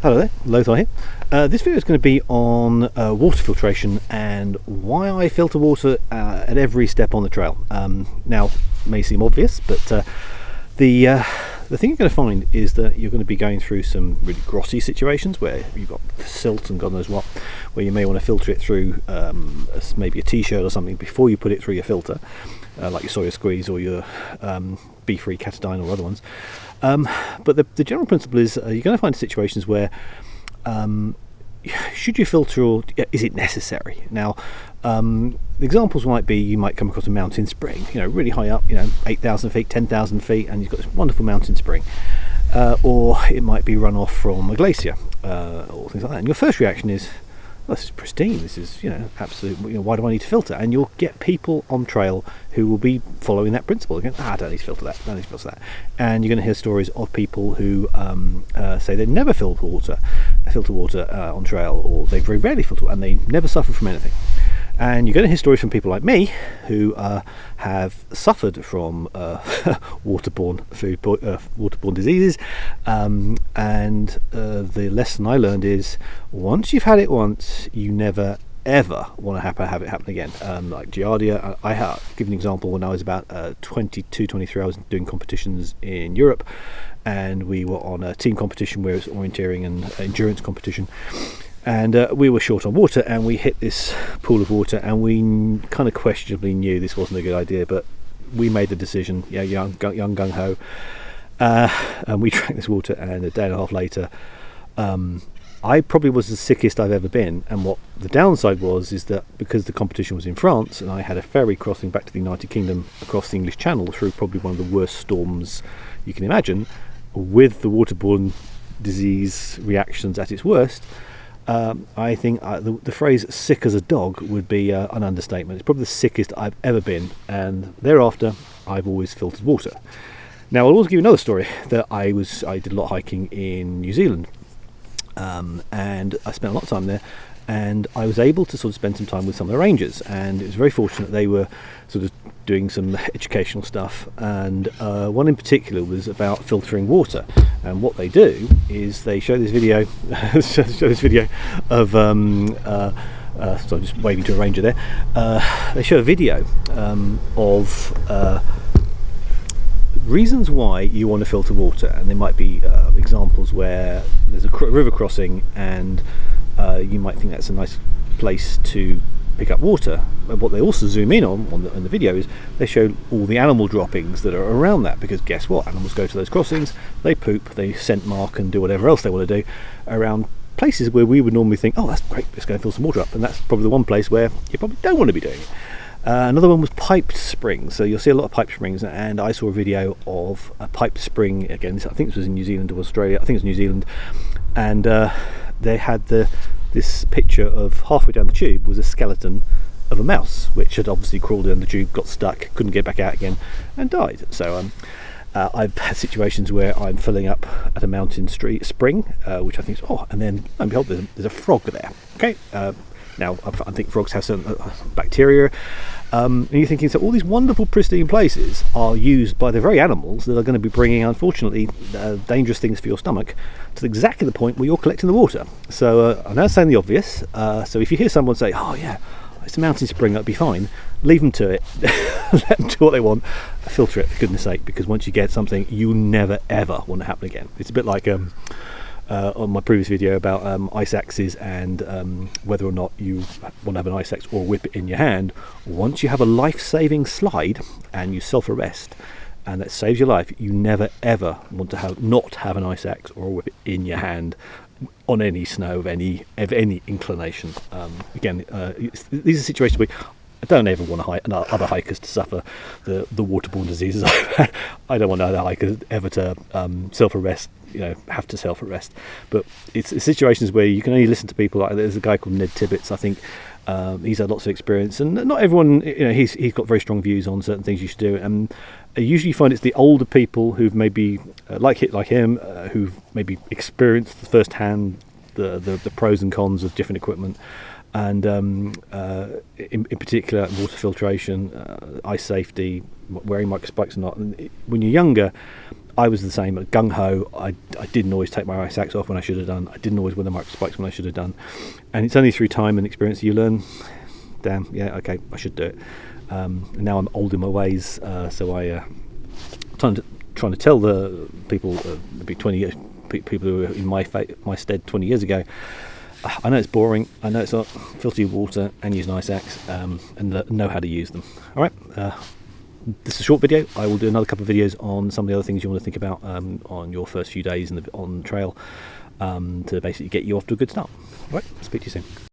Hello there, Lothar here. This video is going to be on water filtration and why I filter water at every step on the trail. Now, it may seem obvious, but the thing you're going to find is that you're going to be going through some really grotty situations where you've got silt and God knows what, where you may want to filter it through maybe a t-shirt or something before you put it through your filter, like your Sawyer Squeeze or your B-free Catadine or other ones. But the general principle is you're going to find situations where should you filter or is it necessary? Now, the examples might be you might come across a mountain spring, really high up, 8,000 feet, 10,000 feet, and you've got this wonderful mountain spring. Or it might be runoff from a glacier or things like that. And your first reaction is, well, this is pristine, this is absolutely, why do I need to filter? And you'll get people on trail who will be following that principle. They're going, I don't need to filter that, don't need to filter that. And you're going to hear stories of people who say they never filter water on trail, or they very rarely filter, and they never suffer from anything. And you're going to hear stories from people like me who have suffered from waterborne diseases, and the lesson I learned is once you've had it once, you never ever want to have it happen again. Like Giardia, I give an example. When I was about 22, 23, I was doing competitions in Europe, and we were on a team competition where it was orienteering and endurance competition. And we were short on water, and we hit this pool of water, and we kind of questionably knew this wasn't a good idea, but we made the decision, young gung-ho, and we drank this water, and a day and a half later, I probably was the sickest I've ever been. And what the downside is that because the competition was in France, and I had a ferry crossing back to the United Kingdom across the English Channel through probably one of the worst storms you can imagine, with the waterborne disease reactions at its worst, I think the phrase sick as a dog would be an understatement. It's probably the sickest I've ever been, and thereafter I've always filtered water. Now, I'll also give you another story that I did a lot of hiking in New Zealand, and I spent a lot of time there, and I was able to sort of spend some time with some of the rangers, and it was very fortunate they were sort of doing some educational stuff, and one in particular was about filtering water. And what they do is they show this video of so I'm just waving to a ranger there. They show a video of reasons why you want to filter water, and there might be examples where there's a river crossing, and you might think that's a nice place to pick up water. But what they also zoom in on the video is they show all the animal droppings that are around that, because guess what, animals go to those crossings, they poop, they scent mark and do whatever else they want to do around places where we would normally think, oh, that's great, let's go and fill some water up. And that's probably the one place where you probably don't want to be doing it. Another one was piped springs. So you'll see a lot of piped springs, and I saw a video of a piped spring, again, I think this was in New Zealand or Australia, I think it was New Zealand, and they had this picture of halfway down the tube was a skeleton of a mouse, which had obviously crawled down the tube, got stuck, couldn't get back out again, and died. So I've had situations where I'm filling up at a mountain spring, which I think is, and then, lo and behold, there's a frog there. Okay, now I think frogs have some bacteria, and you're thinking, so all these wonderful pristine places are used by the very animals that are going to be bringing, unfortunately, dangerous things for your stomach, to exactly the point where you're collecting the water. So I'm now saying the obvious. So if you hear someone say, oh yeah, it's a mountain spring, that'd be fine, leave them to it. Let them do what they want, filter it for goodness sake, because once you get something, you never ever want to happen again. It's a bit like on my previous video about ice axes and whether or not you want to have an ice axe or a whip in your hand. Once you have a life-saving slide and you self-arrest, and that saves your life, you never ever want to not have an ice axe or a whip in your hand on any snow of any inclination. Again, these are situations where I don't ever want other hikers to suffer the waterborne diseases I've had. I don't want other hikers ever to self-arrest, have to self-arrest. But it's situations where you can only listen to people. Like there's a guy called Ned Tibbetts, I think. He's had lots of experience, and not everyone, he's got very strong views on certain things you should do. And I usually find it's the older people who've maybe like him, who've maybe experienced firsthand the pros and cons of different equipment, and in particular water filtration, ice safety, wearing micro spikes or not. And when you're younger, I was the same, gung-ho. I didn't always take my ice axe off when I should have done. I didn't always wear the micro spikes when I should have done. And it's only through time and experience you learn, damn, yeah, okay, I should do it. And now I'm old in my ways, so trying to tell the people, maybe 20 years, people who were in my stead 20 years ago, I know it's boring, I know it's not, filter your water and use an ice axe, and know how to use them. Alright, this is a short video. I will do another couple of videos on some of the other things you want to think about on your first few days on the trail, to basically get you off to a good start. Alright, speak to you soon.